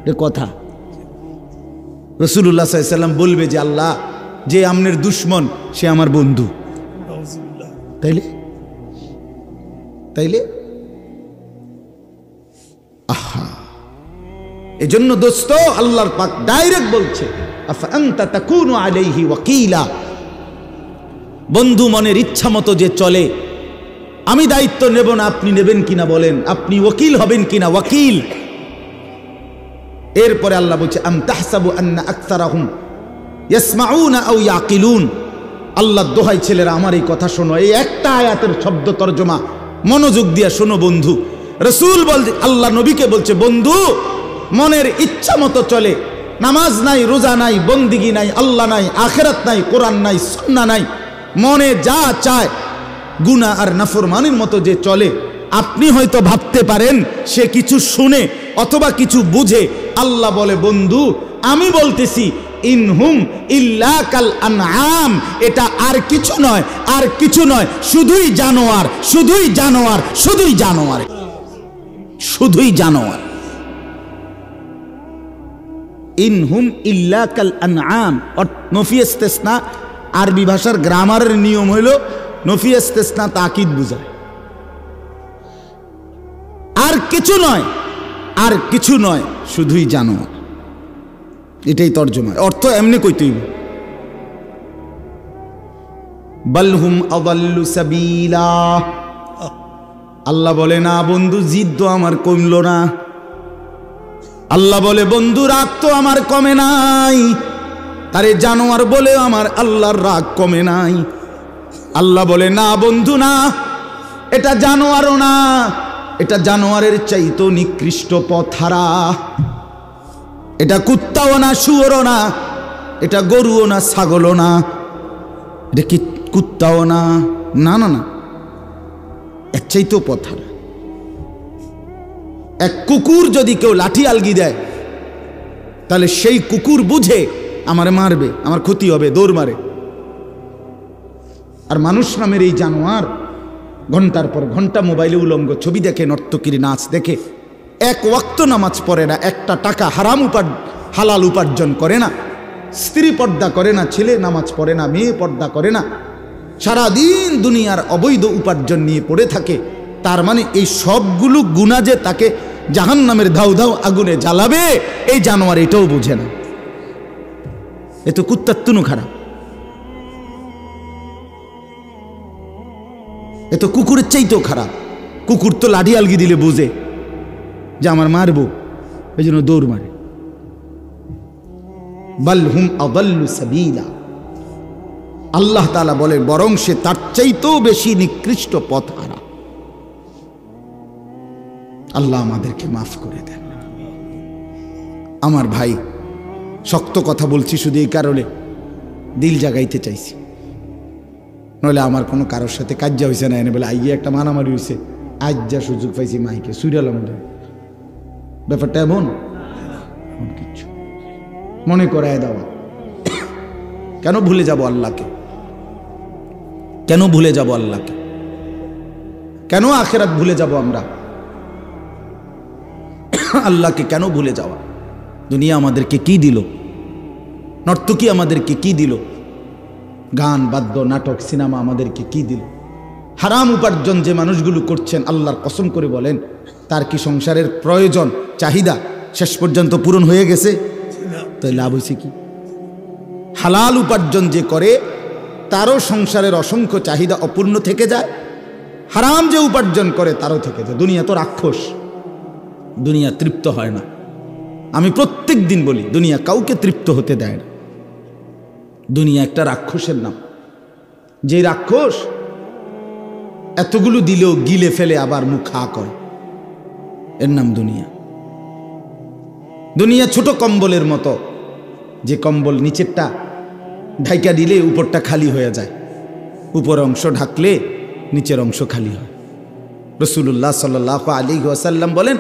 এটা কথা। রাসূলুল্লাহ সাল্লাল্লাহু আলাইহি ওয়াসাল্লাম বলবে যে আল্লাহ, যে আমনের দুশ্মন সে আমার বন্ধু। তাইলে তাইলে আহা, এজন্য দোস্ত আল্লাহর পাক ডাইরেক্ট বলছে, আফা আনতা তাকুনু আলাইহি ওয়াকিলা, বন্ধু মনের ইচ্ছা মতো যে চলে, আমি দায়িত্ব নেব না, আপনি নেবেন কিনা বলেন, আপনি ওকিল হবেন কিনা? ওয়াকিল। এরপরে আল্লাহ বলছে, আম তাহসাবু আন্না আকসারাহুম ইয়াসমাউনা আও ইয়াকিলুন। আল্লাহর দোহাই ছেলেরা আমার এই কথা শোনো, এই একটা আয়াতের শব্দ তরজমা মনোযোগ দিয়া শোনো বন্ধু। রাসূল বলছে, আল্লাহ নবীকে বলছে, বন্ধু মনের ইচ্ছা মতো চলে, নামাজ নাই, রোজা নাই, বন্দিগি নাই, আল্লাহ নাই, আখিরাত নাই, কোরআন নাই, সুন্নাহ নাই, মনে যা চায় গুনাহ আর নাফরমানির মতো যে চলে, আপনি হয়তো ভাবতে পারেন সে কিছু শুনে অথবা কিছু বুঝে। আল্লাহ বলে, বন্ধু আমি বলতেছি, ইনহুম ইল্লা কাল আনআম, এটা আর কিছু নয়, আর কিছু নয়, শুধুই জানোয়ার, শুধুই জানোয়ার, শুধুই জানোয়ার, শুধুই জানোয়ার। ইনহুম ইল্লা কাল আনআম। নফি ইস্তিসনা আরবি ভাষার গ্রামারের নিয়ম হইল নফি ইস্তিসনা তাকিদ বুঝায়। আর কিছু নয়, আর কিছু নয়, শুধুই জানোয়ার, এটাই তর্জমা। অর্থ এমনি কইতেই, বালহুম আদাল্লু সাবিলা। আল্লাহ বলে, না বন্ধু জিদ তো আমার কমলো না। আল্লাহ বলে, বন্ধু রাগ তো আমার কমে নাই। তারে জানোয়ার বলে আমার আল্লাহর রাগ কমে নাই। আল্লাহ বলে, না বন্ধু না, এটা জানোয়ারও না, এটা জানোয়ারের চাইতো নিকৃষ্ট পথহারা। এটা কুত্তাও না, শুয়োরও না, এটা গরুও না, ছাগলও না, এটা কি কুত্তাও না, না না না, এর চাইতো পথহারা। এক কুকুর যদি কেউ লাঠি আলগি দেয়, তাহলে সেই কুকুর বুঝে আমারে মারবে, আমার ক্ষতি হবে, দৌড় মারে। আর মানুষ নামের এই জানোয়ার ঘন্টার পর ঘন্টা মোবাইলে উলঙ্গ ছবি দেখে, নর্তকীর নাচ দেখে, এক ওয়াক্ত নামাজ পড়ে না, একটা টাকা হারাম হালাল উপার্জন করে না, স্ত্রী পর্দা করে না, ছেলে নামাজ পড়ে না, মেয়ে পর্দা করে না, সারাদিন দুনিয়ার অবৈধ উপার্জন নিয়ে পড়ে থাকে। তার মানে এই সবগুলো গুনাহ যে তাকে জাহান্নামের ধাউ ধাউ আগুনে জ্বালাবে, এই জানোয়ার এটাও বোঝে না। এ তো কুত্তার তুনু খারাপ, এ তো কুকুরের চাইতেও খারাপ। কুকুর তো লাঠি আলগি দিলে বুঝে যে আমার মারবো, এই জন্য দৌড় মারে। বালহুম আদাল্লু সাবিলা। আল্লাহ তাআলা বলে, বরং সে তার চাইতেও বেশি নিকৃষ্ট পথহারা। আল্লাহ আমাদেরকে মাফ করে দেন। আমার ভাই, শক্ত কথা বলছি শুধু এই কারণে, দিল জাগাইতে চাইছি, নইলে আমার কোনো কারোর সাথে কাজ্জা হয়েছে না, এনে বলে আইয়ে একটা মারামারি হয়েছে, আজ যা সুযোগ পাইছি মাইকে সুইরালাম। ব্যাপারটা এমন কিচ্ছু মনে করায় দেওয়া। কেন ভুলে যাব আল্লাহকে? কেন ভুলে যাব আল্লাহকে? কেন আখিরাত ভুলে যাব আমরা? আল্লাহকে কেন ভুলে যাওয়া? দুনিয়া আমাদেরকে কি দিল? নর্তকী আমাদেরকে কি দিল? গান, বাদ্য, নাটক, সিনেমা আমাদেরকে কি দিল? হারাম উপার্জন যে মানুষগুলো করছেন, আল্লাহর কসম করে বলেন, তার কি সংসারের প্রয়োজন, চাহিদা শেষ পর্যন্ত পূরণ হয়ে গেছে? তাই লাভ হয়েছে কি? হালাল উপার্জন যে করে তারও সংসারের অসংখ্য চাহিদা অপূর্ণ থেকে যায়, হারাম যে উপার্জন করে তারও থেকে যায়। দুনিয়া তো রাক্ষস, দুনিয়া তৃপ্ত হয় না। আমি প্রত্যেক দিন বলি, দুনিয়া কাউকে তৃপ্ত হতে দেয় না। দুনিয়া একটা রাক্ষসের নাম, যে রাক্ষস এতগুলো দিলেও গিলে ফেলে আবার মুখ হা করে, এর নাম দুনিয়া। দুনিয়া ছোট কম্বলের মতো, যে কম্বল নিচেরটা ঢাইকা দিলে উপরটা খালি হয়ে যায়, উপর অংশ ঢাকলে নিচের অংশ খালি হয়। রাসূলুল্লাহ সাল্লাল্লাহু আলাইহি ওয়াসাল্লাম বলেন,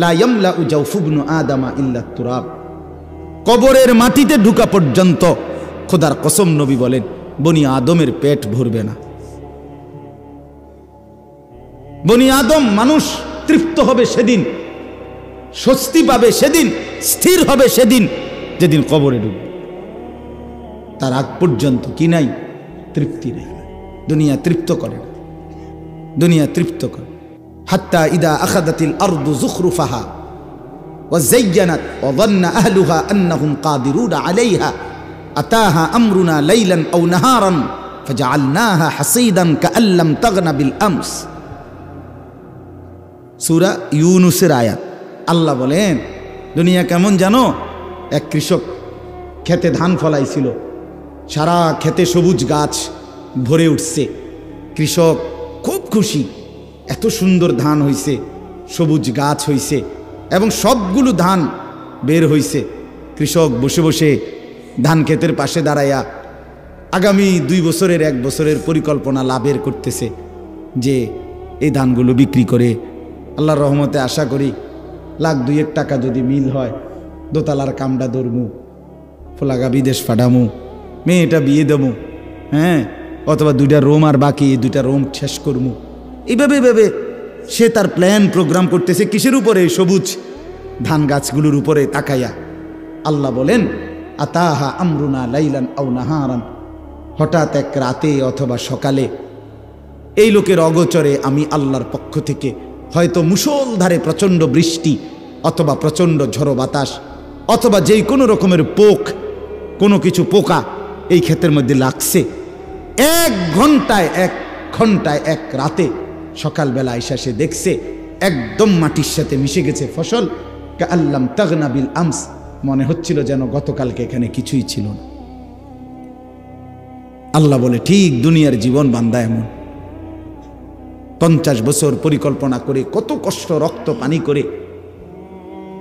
লা ইয়ামলাউ জাওফু ইবনু আদামা ইল্লা তুরাব। কবরের মাটিতে ঢুকা পর্যন্ত খোদার কসম নবী বলেন বনি আদমের পেট ভরবে না। বনি আদম মানুষ তৃপ্ত হবে সেদিন, স্বস্তি পাবে সেদিন, স্থির হবে সেদিন যেদিন কবরে ঢুকবে। তার আগ পর্যন্ত কি নাই? তৃপ্তি নেই। দুনিয়া তৃপ্ত করে না, দুনিয়া তৃপ্ত করে। হাত্তা ইদা আখাদাতিল আরদু যুখরুফাহা ওয়া যায়্যানাত ওয়া যান্না আহলুহা আন্নাহুম কাদিরুনা আলাইহা আতাহা আমরুনা লাইলান আও নাহারান ফাজআলনাহা হাসীদান কাআল্লাম তাগনা বিল আমস। সূরা ইউনূসের আয়াত। আল্লাহ বলেন দুনিয়া কেমন জানো? এক কৃষক খেতে ধান ফলাইছিল, সারা খেতে সবুজ গাছ ভরে উঠছে। কৃষক খুব খুশি, এত সুন্দর ধান হইছে, সবুজ গাছ হইছে এবং সবগুলো ধান বের হইছে। কৃষক বসে বসে ধান ক্ষেতের পাশে দাঁড়াইয়া আগামী 2 বছরের 1 বছরের পরিকল্পনা লাভের করতেছে, যে এই ধানগুলো বিক্রি করে আল্লাহর রহমতে আশা করি লাখ 2 টাকা যদি মিল হয়, দোতলার কামড়া ধরমু, ফোলাগা বিদেশ ফাটামু, মেয়েটা বিয়ে দেবো, হ্যাঁ, অথবা 2টা রোম আর বাকি, 2টা রোম শেষ করমু। এইভাবে ভেবে সে তার প্ল্যান প্রোগ্রাম করতেছে। কিসের উপরে? সবুজ ধান গাছগুলোর উপরে তাকাইয়া। আল্লাহ বলেন আতাহা আমরুনা লাইলান আও নাহারান, হঠাৎ এক রাতে অথবা সকালে এই লোকের অগোচরে আমি আল্লাহর পক্ষ থেকে হয়তো মুষলধারে প্রচণ্ড বৃষ্টি অথবা প্রচণ্ড ঝড়ো বাতাস অথবা যেই কোনো রকমের কোনো কিছু পোকা এই ক্ষেতের মধ্যে লাগছে। 1 ঘন্টায় 1 রাতে সকালবেলা আইসা সে দেখছে একদম মাটির সাথে মিশে গেছে ফসল। কাআল্লাম তাগনা বিল আমস, মনে হচ্ছিল যেন গতকালকে এখানে কিছুই ছিল না। আল্লাহ বলে ঠিক দুনিয়ার জীবন বান্দা এমন। 50 বছর পরিকল্পনা করে, কত কষ্ট রক্ত পানি করে,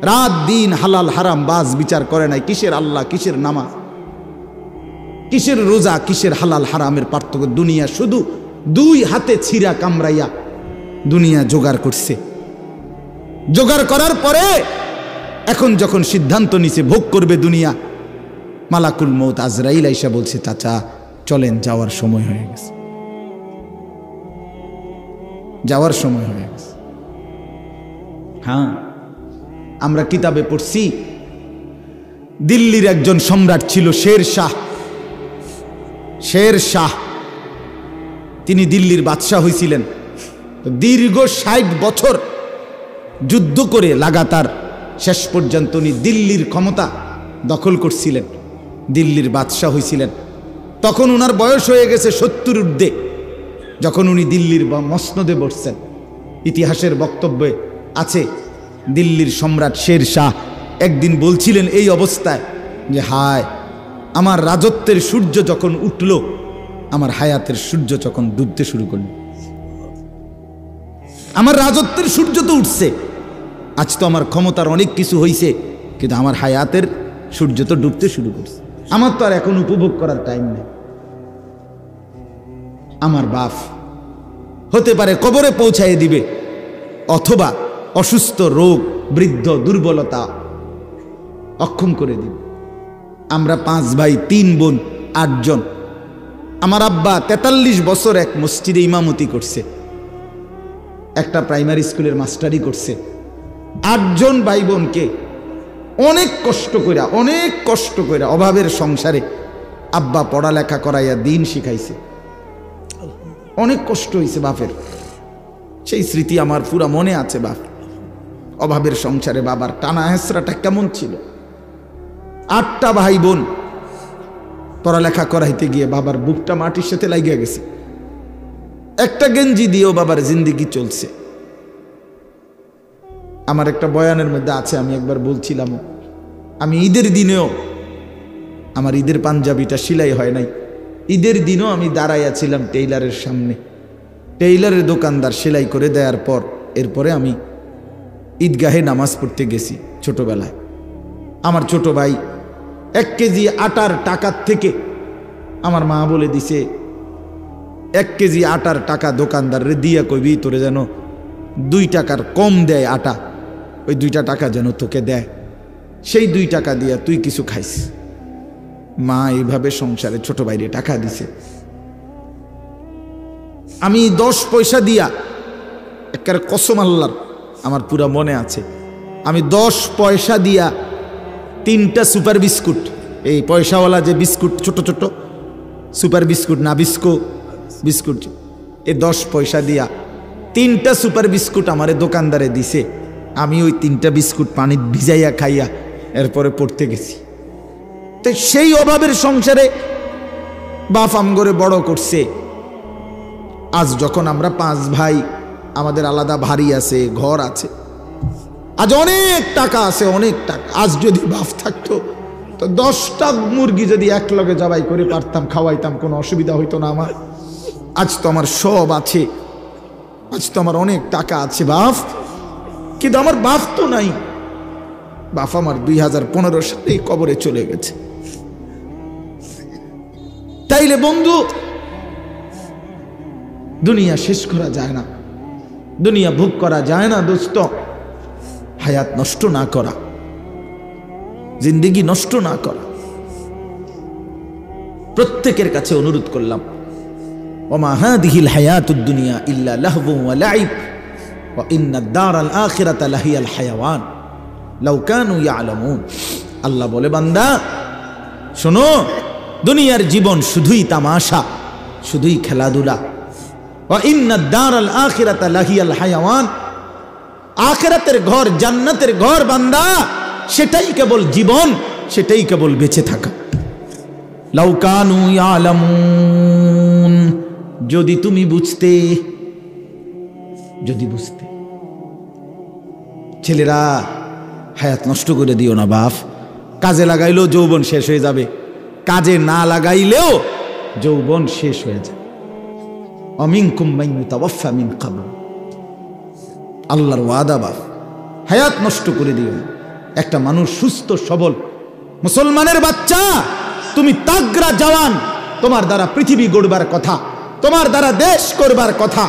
রাত দিন হালাল হারাম বাজ বিচার করে নাই। কিসের আল্লাহ, কিসের নামাজ, কিসের রোজা, কিসের হালাল হারামের পার্থক্য? দুনিয়া শুধু 2 হাতে ছিঁড়া কামড়াইয়া দুনিয়া জোগাড় করছে। জোগাড় করার পরে এখন যখন সিদ্ধান্ত নিছে ভোগ করবে দুনিয়া, মালাকুল মউত আজরাইল আইসা বলছে চাচা চলেন, যাওয়ার সময় হয়ে গেছে, যাওয়ার সময় হয়ে গেছে। হ্যাঁ, আমরা কিতাবে পড়ছি দিল্লির একজন সম্রাট ছিল শের শাহ। তিনি দিল্লির বাদশাহ হয়েছিলেন। দীর্ঘ 60 বছর যুদ্ধ করে লাগাতার শেষ পর্যন্ত উনি দিল্লির ক্ষমতা দখল করছিলেন, দিল্লির বাদশাহ হয়েছিলেন। তখন ওনার বয়স হয়ে গেছে 70 ঊর্ধ্বে যখন উনি দিল্লির মসনদে বসছেন। ইতিহাসের বক্তব্যে আছে দিল্লির সম্রাট শের শাহ একদিন বলছিলেন এই অবস্থায় যে হায়, আমার রাজত্বের সূর্য যখন উঠল, আমার হায়াতের সূর্য যখন ডুবতে শুরু করল। আমার রাজত্বের সূর্য তো উঠছে, আজ তো আমার ক্ষমতার অনেক কিছু হয়েছে, কিন্তু আমার হায়াতের সূর্য তো ডুবতে শুরু করছে। আমার তো আর এখন উপভোগ করার টাইম নেই। আমার বাপ হতে পারে কবরে পৌঁছায় দিবে, অথবা অসুস্থ, রোগ, বৃদ্ধ, দুর্বলতা অক্ষম করে দিবে। আমরা 5 ভাই 3 বোন 8 জন। আমার আব্বা 43 বছর এক মসজিদে ইমামতি করছে, একটা প্রাইমারি স্কুলের মাস্টারি করছে। 8 জন ভাই বোনকে অনেক কষ্ট কইরা অভাবের সংসারে আব্বা পড়ালেখা করাইয়া দিন শিখাইছে। অনেক কষ্ট হয়েছে বাপের, সেই স্মৃতি আমার পুরা মনে আছে। বাপ অভাবের সংসারে বাবার টানা হেসরাটা কেমন ছিল। 8টা ভাই বোন, পড়ালেখা করাইতে গিয়ে বাবার বুকটা মাটির সাথে লাগিয়া গেছে। একটা গেঞ্জি দিয়েও বাবার জিন্দেগি চলছে। আমার একটা বয়ানের মধ্যে আছে, আমি একবার বলছিলাম, আমি ঈদের দিনেও আমার ঈদের পাঞ্জাবিটা সেলাই হয় নাই, ঈদের দিনও আমি দাঁড়াইয়াছিলাম টেইলারের সামনে। টেইলারের দোকানদার সেলাই করে দেওয়ার পর এরপরে আমি ঈদগাহে নামাজ পড়তে গেছি। ছোটবেলায় আমার ছোট ভাই 1 কেজি আটার টাকার থেকে আমার মা বলে দিছে 1 কেজি আটার টাকা দোকানদারে দিয়া কইবি তোরে যেন 2 টাকার কম দেয় আটা, ওই 2টা টাকা যেন তোকে দেয়, সেই 2 টাকা দিয়া তুই কিছু খাইস। মা এইভাবে সংসারে ছোট ভাইরে টাকা দিছে। আমি 10 পয়সা দিয়া, একেবারে কসম আল্লাহর আমার পুরা মনে আছে, আমি 10 পয়সা দিয়া 3টা সুপার বিস্কুট, এই পয়সাওয়ালা যে বিস্কুট ছোট ছোট সুপার বিস্কুট না বিস্কো বিস্কুট, এই 10 পয়সা দিয়া 3টা সুপার বিস্কুট আমারে দোকানদারে দিছে। আমি ওই 3টা বিস্কুট পানি ভিজাইয়া খাইয়া এরপরে পড়তে গেছি। তো সেই অভাবের সংসারে বাপ আমগরে বড় করছে। আজ যখন আমরা 5 ভাই, আমাদের আলাদা বাড়ি আছে, ঘর আছে, আজ অনেক টাকা আছে, অনেক টাকা। আজ যদি বাপ থাকতো তো 10টা মুরগি যদি একলগে জবাই করে পারতাম, খাওয়াইতাম, কোনো অসুবিধা হইতো না আমার। আজ তো আমার সব আছে, আজ তো আমার অনেক টাকা আছে বাপ, কিন্তু আমার বাপ তো নাই। বাপ আমার 2015 সালে কবরে চলে গেছে। তাইলে বন্ধু, দুনিয়া শেষ করা যায় না, দুনিয়া ভোগ করা যায় না দোস্ত। হায়াত নষ্ট না করা, জিন্দেগি নষ্ট না করা। প্রত্যেকের কাছে অনুরোধ করলাম, ওমা হাদিহিল হায়াতুদ দুনিয়া ইল্লা লাহবু ওয়া লাইব ওয়া ইন্নাদ দারাল আখিরাতা লাহিয়াল হায়াওয়ান লাউ কানু ইয়ালামুন। আল্লাহ বলে, বান্দা শোনো, দুনিয়ার জীবন শুধুই তামাশা, শুধুই খেলাধুলা। ওয়া ইন্নাদ দারাল আখিরাতা লাহিয়াল হায়াওয়ান, আখিরাতের ঘর, জান্নাতের ঘর বান্দা, সেটাই কেবল জীবন, সেটাই কেবল বেঁচে থাকা। লাউ কানু ইয়ালামুন, যদি তুমি বুঝতে, যদি বুঝতে। ছেলেরা, হায়াত নষ্ট করে দিও না বাপ। কাজে লাগাইলেও যৌবন শেষ হয়ে যাবে, কাজে না লাগাইলেও যৌবন শেষ হয়ে যায়। অমিনকুম মান ইউতাওয়াফা মিন ক্বাবল, আল্লাহর ওয়াদা বাপ, হায়াত নষ্ট করে দিও না। একটা মানুষ সুস্থ সবল মুসলমানের বাচ্চা, তুমি তাগড়া জওয়ান, তোমার দ্বারা পৃথিবী গড়বার কথা, তোমার দ্বারা দেশ করবার কথা।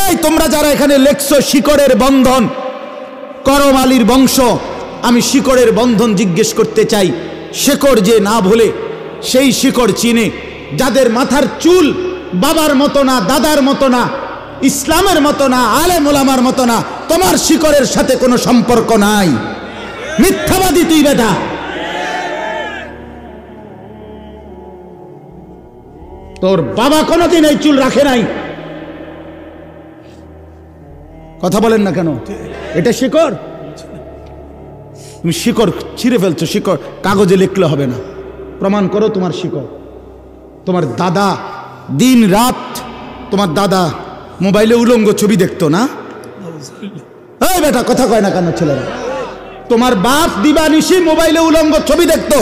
এই তোমরা যারা এখানে লেখছো শিকড়ের বন্ধন, করম আলীর বংশ, আমি শিকড়ের বন্ধন জিজ্ঞেস করতে চাই। শিকড় যে না ভোলে, সেই শিকড় চিনে। যাদের মাথার চুল বাবার মতো না, দাদার মতো না, ইসলামের মতো না, আলেম ওলামার মতো না, তোমার শিকড়ের সাথে কোনো সম্পর্ক নাই। মিথ্যাবাদী তুই বেটা। তোর বাবা কোনোদিন এই চুল রাখে নাই। কথা বলেন না কেন? এটা শিকড়। তুমি শিকড় ছিঁড়ে ফেলছো। শিকড় কাগজে লিখলে হবে না, প্রমাণ করো তোমার শিকড়। তোমার দাদা দিন রাত, তোমার দাদা মোবাইলে উলঙ্গ ছবি দেখতো না? এই বেটা কথা কয় না কেন ছেলেরা? তোমার বাপ দিবানিশি মোবাইলে উলঙ্গ ছবি দেখতো,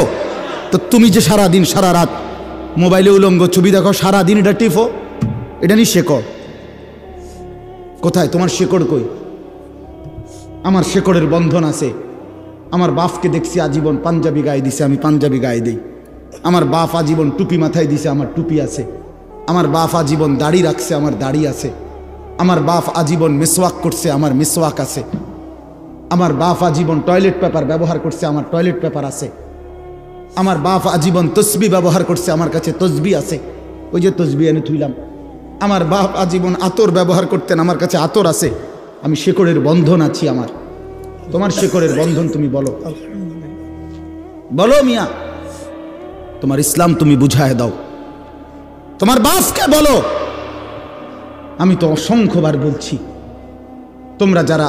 তো তুমি যে সারা দিন সারা রাত মোবাইলে উলঙ্গ ছবি দেখো, সারা দিন এটা টিপো, এটা নি শেকড়। কোথায় তোমার শেকড়? কই? আমার শেকড়ের বন্ধন আছে। আমার বাপকে দেখছি আজীবন পাঞ্জাবি গায়ে দিছে, আমি পাঞ্জাবি গায়ে দিই। আমার বাপ আজীবন টুপি মাথায় দিছে, আমার টুপি আছে। আমার বাপ আজীবন দাড়ি রাখছে, আমার দাড়ি আছে। আমার বাপ আজীবন মিসওয়াক করছে, আমার মিসওয়াক আছে। আমার বাপ আজীবন টয়লেট পেপার ব্যবহার করছে, আমার টয়লেট পেপার আছে। আমার বাপ আজীবন তসবি ব্যবহার করছে, আমার কাছে তসবি আছে, ওই যে তসবি এনে থুইলাম। আমার বাপ আজীবন আতর ব্যবহার করতেন, আমার কাছে আতর আছে। আমি শেকড়ের বন্ধন আছি আমার। তোমার শেকড়ের বন্ধন তুমি বলো, বলো মিয়া, তোমার ইসলাম তুমি বুঝায় দাও। তোমার বাপকে বলো। আমি তো অসংখ্যবার বলছি, তোমরা যারা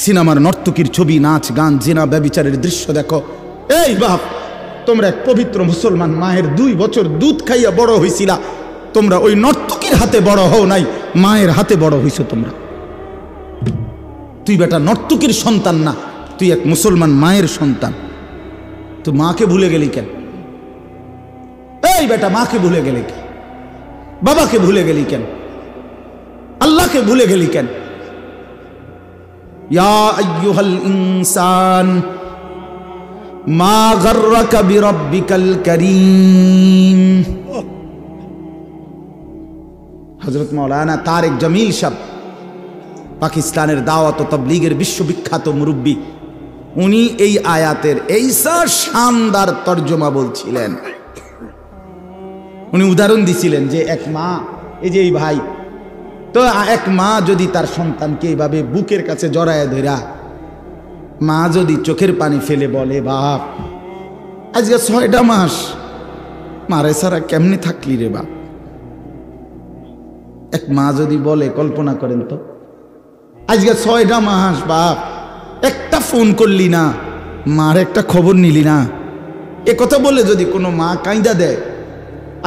সিনেমার নর্তকীর ছবি, নাচ গান, জিনা ব্যভিচারের দৃশ্য দেখো, এই বাপ তোমরা এক পবিত্র মুসলমান মায়ের 2 বছর দুধ খাইয়া বড় হইছিলা, তোমরা ওই নর্তকীর হাতে বড় হও নাই, মায়ের হাতে বড় হইছো তোমরা। তুই বেটা নর্তকীর সন্তান না, তুই এক মুসলমান মায়ের সন্তান। তো মাকে ভুলে গেলি কেন? এই বেটা মাকে ভুলে গেলি কেন? বাবাকে ভুলে গেলি কেন? আল্লাহকে ভুলে গেলি কেন? ইয়া আইয়ুহাল ইনসান মা গাররাকা বিরাব্বিকাল কারীম। হযরত মাওলানা তারেক জামিল সাহেব, পাকিস্তানের দাওয়াত ও তাবলীগের বিশ্ববিখ্যাত মুরব্বী, উনি এই আয়াতের এইসা শানদার তর্জমা বলছিলেন। উনি উদাহরণ দিছিলেন যে এক মা, এই যে এই ভাই, তো এক মা যদি তার সন্তানকে এইভাবে বুকের কাছে জড়ায় ধরা, মা যদি চোখের পানি ফেলে বলে, বাপ আজকে 6টা মাস মারে সারা কেমনে থাকলি রে বাপ। এক মা যদি বলে, কল্পনা করেন তো, আজকে 6টা মাস বাপ একটা ফোন করলি না, মার একটা খবর নিলি না, এ কথা বলে যদি কোনো মা কাঁদা দেয়,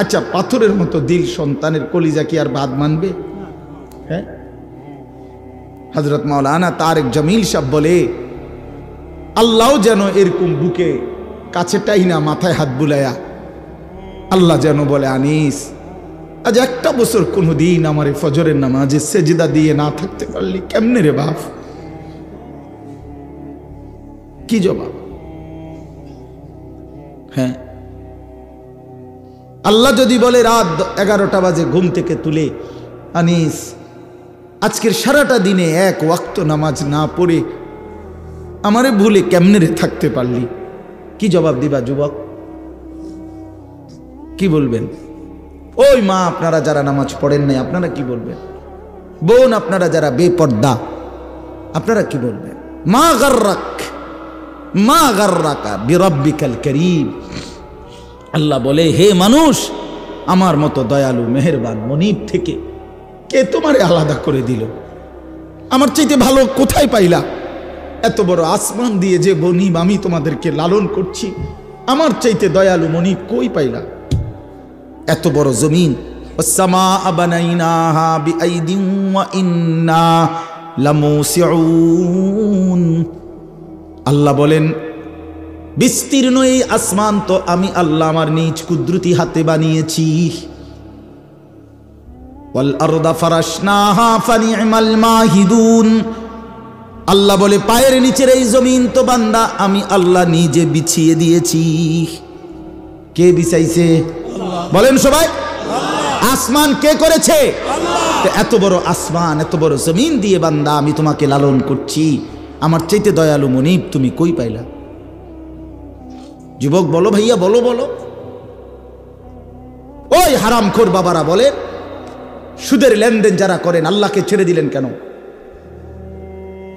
আচ্ছা পাথরের মতো দিল সন্তানের কলিজা কি আর বাদ মানবে? হ্যাঁ, হযরত মাওলানা তারেক জামিল সাহেব বলে, আল্লাহ যেন এরকম বুকে কাছেটাই না, মাথায় হাত বুলায়া আল্লাহ যেন বলে, আনিস আজ একটা বছর কোনো দিন আমার ফজরের নামাজে সেজদা দিয়ে না থাকতে পারলি কেমনে রে বাপ? কি জবাব? হ্যাঁ, আল্লাহ যদি বলে রাত 11টা বাজে ঘুম থেকে তুলে, আনিস আজকের সারাটা দিনে এক ওয়াক্ত নামাজ না পড়ে আমারে ভুলে কেমনে রে থাকতে পারলি? কি জবাব দিবা যুবক? কি বলবেন? ওই মা আপনারা যারা নামাজ পড়েন নাই, আপনারা কি বলবেন? বোন আপনারা যারা বেপর্দা, আপনারা কি বলবেন? মা গাররাকা বিরাব্বিকাল কারীম। আল্লাহ বলে, হে মানুষ, আমার মতো দয়ালু মেহেরবান মনিব থেকে কে তোমারে আলাদা করে দিল? আমার চাইতে ভালো কোথায় পাইলা? এত বড় আসমান দিয়ে যে মনিব আমি তোমাদেরকে লালন করছি, আমার চাইতে দয়ালু মনিব কই পাইলা? এত বড় জমিন, ওয়াস-সামাআ বানাইনাহা বিআইদিন ওয়া ইন্না লামুসিউন। আল্লাহ বলেন, বিস্তীর্ণ এই আসমান তো আমি আল্লাহ আমার নিজ কুদরতি হাতে বানিয়েছি। ওয়াল আরদা ফারাশনাহা ফানি'মাল মাহিদুন। আল্লাহ বলে, পায়ের নিচের এই জমিন তো বান্দা আমি আল্লাহ নিজে বিছিয়ে দিয়েছি। কে বিছাইছে? বলেন সবাই, আসমান কে করেছে? এত বড় আসমান, এত বড় জমিন দিয়ে বান্দা আমি তোমাকে লালন করছি, আমার চাইতে দয়ালু মনিব তুমি কই পাইলা? যুবক বলো, ভাইয়া বলো বলো। ওই হারামখোর বাবারা বলে, সুদের লেনদেন যারা করেন আল্লাহকে ছেড়ে দিলেন কেন?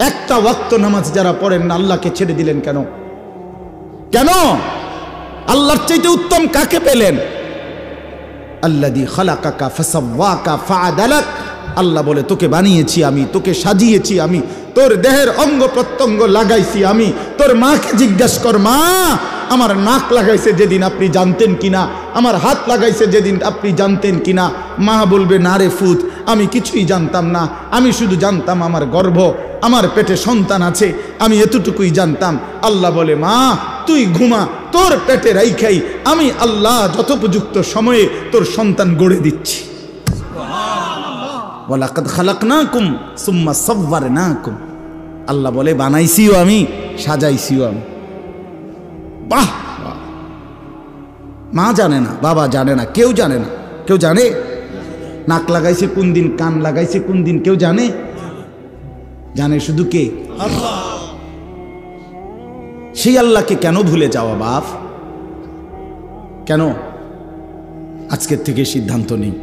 একটা ওয়াক্ত নামাজ যারা পড়েন না আল্লাহকে ছেড়ে দিলেন কেন? কেন? আল্লাহর চাইতে উত্তম কাকে পেলেন? আল্লাযী খালাকাকা ফাসাওয়াকা ফাআদালাক। আল্লাহ বলে, তোকে বানিয়েছি আমি, তোকে সাজিয়েছি আমি, তোর দেহের অঙ্গ প্রত্যঙ্গ লাগাইছি আমি। তোর মাকে জিজ্ঞেস কর, মা আমার নাক লাগাইছে যেদিন আপনি জানতেন কিনা, আমার হাত লাগাইছে যেদিন আপনি জানতেন কিনা? মা বলবে, না রে ফুত, আমি কিছুই জানতাম না, আমি শুধু জানতাম আমার গর্ভ, আমার পেটে সন্তান আছে, আমি এতটুকুই জানতাম। আল্লাহ বলে, মা তুই ঘুমা, তোর পেটে রাইখাই আমি আল্লাহ যথোপযুক্ত সময়ে তোর সন্তান গড়ে দিচ্ছি। ওয়ালাকাদ খালাকনাকুম সুম্মা সাওয়ারনাকুম। আল্লাহ বলে, বানাইছিও আমি, সাজাইছিও আমি। বাহ! মা জানে না, বাবা জানে না, কেউ জানে না। কেউ জানে নাক লাগাইছে কোন দিন, কান লাগাইছে কোন দিন? কেউ জানে? জানে শুধু কে? আল্লাহ। সেই আল্লাহকে কেন ভুলে যাওয়া বাপ? কেন? আজকের থেকে সিদ্ধান্ত নেই,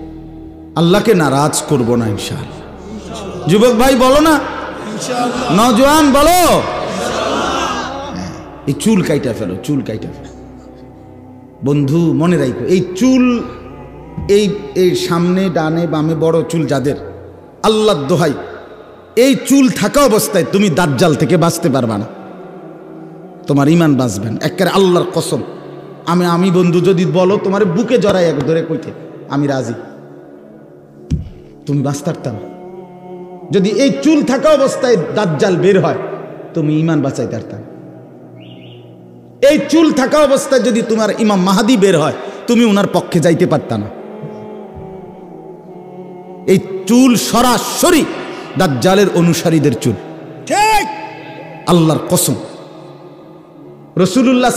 আল্লাহকে নারাজ করব না ইনশাআল্লাহ। যুবক ভাই বলো না, নওজোয়ান বলো, এই চুল কাইটা ফেলো, চুল কাইটা ফেলো। বন্ধু মনে রাখো, এই চুল, এই সামনে ডানে বামে বড় চুল যাদের, আল্লাহর দোহাই, এই চুল থাকা অবস্থায় তুমি দাজ্জাল থেকে বাঁচতে পারবা না, তোমার ঈমান বাঁচবে না। একেবারে আল্লাহর কসম, আমি বন্ধু যদি বলো তোমার বুকে জড়াই এক ধরে কইতে আমি রাজি, তুমি বাঁচতে পারতা না। যদি এই চুল থাকা অবস্থায় দাজ্জাল বের হয় তুমি ঈমান বাঁচাইতে পারতা না। এই চুল থাকা অবস্থায় যদি তোমার ইমাম মাহাদি বের হয় তুমি ওনার পক্ষে যাইতে পারতা না। এই চুল সরাসরি দাজ্জালের অনুসারীদের চুল, ঠিক আল্লাহর কসম। রাসূলুল্লাহ